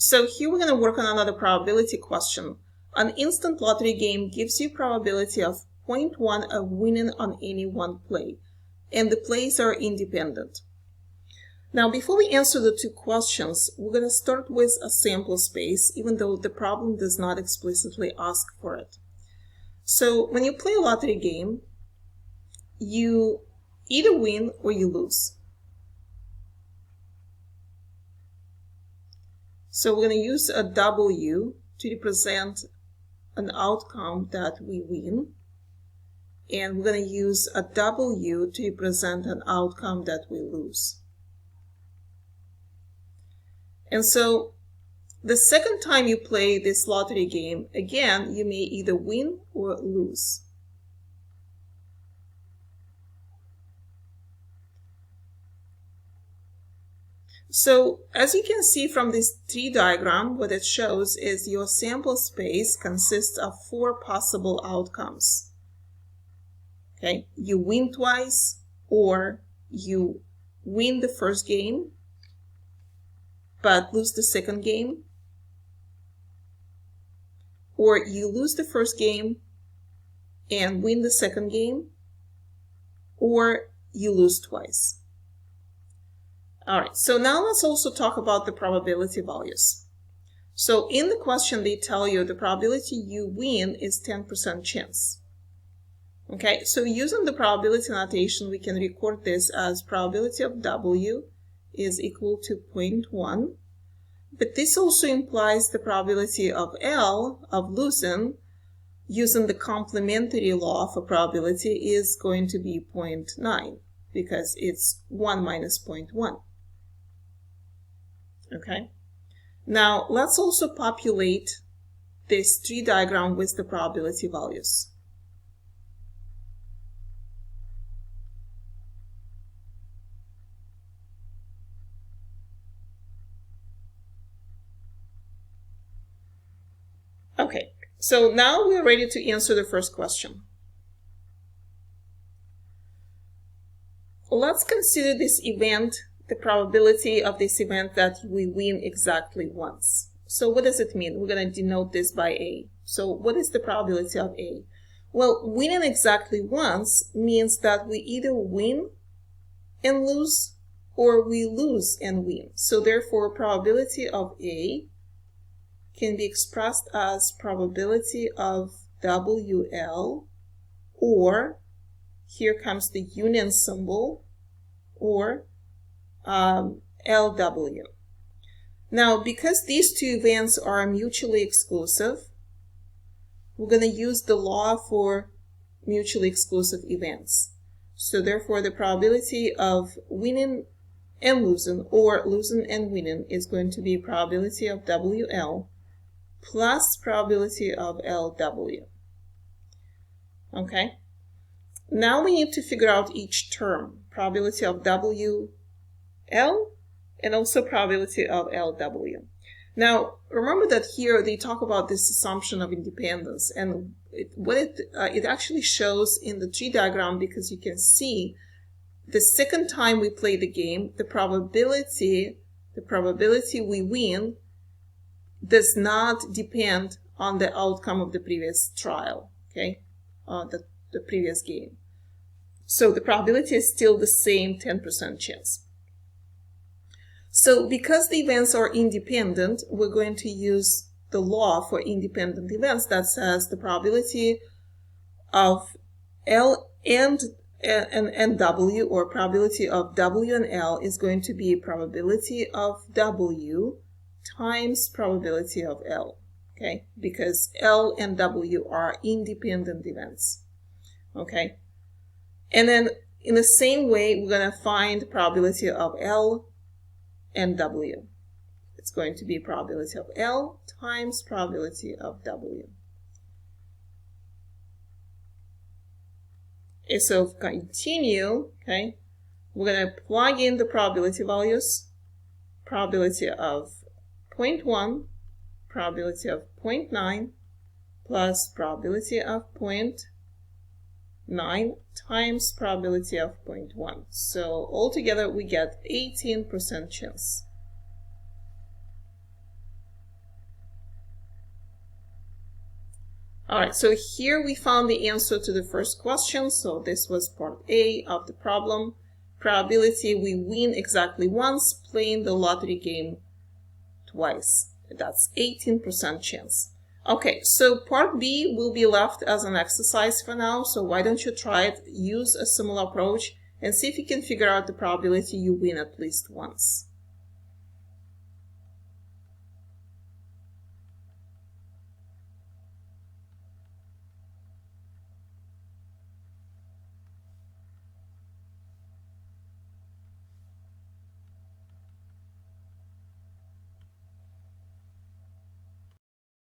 So here we're going to work on another probability question. An instant lottery game gives you probability of 0.1 of winning on any one play, and the plays are independent. Now, before we answer the two questions, we're going to start with a sample space, even though the problem does not explicitly ask for it. So when you play a lottery game, you either win or you lose. So we're going to use a W to represent an outcome that we win, and we're going to use a W to represent an outcome that we lose. And so the second time you play this lottery game, again, you may either win or lose. So as you can see from this tree diagram, what it shows is your sample space consists of 4 possible outcomes. Okay, you win twice, or you win the first game but lose the second game, or you lose the first game and win the second game, or you lose twice. All right, so now let's also talk about the probability values. So in the question, they tell you the probability you win is 10% chance. Okay, so using the probability notation, we can record this as probability of W is equal to 0.1. But this also implies the probability of L, of losing, using the complementary law for probability, is going to be 0.9, because it's 1 minus 0.1. Okay, now let's also populate this tree diagram with the probability values. Okay, so now we're ready to answer the first question. Let's consider this event, the probability of this event that we win exactly once. So what does it mean? We're going to denote this by A. So what is the probability of A? Well, winning exactly once means that we either win and lose, or we lose and win. So therefore, probability of A can be expressed as probability of WL, or here comes the union symbol, or LW. Now, because these two events are mutually exclusive, we're going to use the law for mutually exclusive events. So therefore, the probability of winning and losing, or losing and winning, is going to be probability of WL plus probability of LW. Okay? Now we need to figure out each term, probability of WL and also probability of LW. Now, remember that here they talk about this assumption of independence, and it actually shows in the tree diagram, because you can see the second time we play the game, the probability we win does not depend on the outcome of the previous trial, okay, the previous game. So the probability is still the same 10% chance. So because the events are independent, we're going to use the law for independent events that says the probability of L and W, or probability of W and L, is going to be probability of W times probability of L, okay, because L and W are independent events, okay. And then in the same way, we're going to find probability of L and W. It's going to be probability of L times probability of W. And so continue, okay, we're going to plug in the probability values, probability of 0.1, probability of 0.9, plus probability of 0.9 times probability of 0.1. So altogether we get 18% chance. All right, so here we found the answer to the first question. So this was part A of the problem. Probability we win exactly once, playing the lottery game twice. That's 18% chance. Okay, so part B will be left as an exercise for now. So why don't you try it, use a similar approach, and see if you can figure out the probability you win at least once.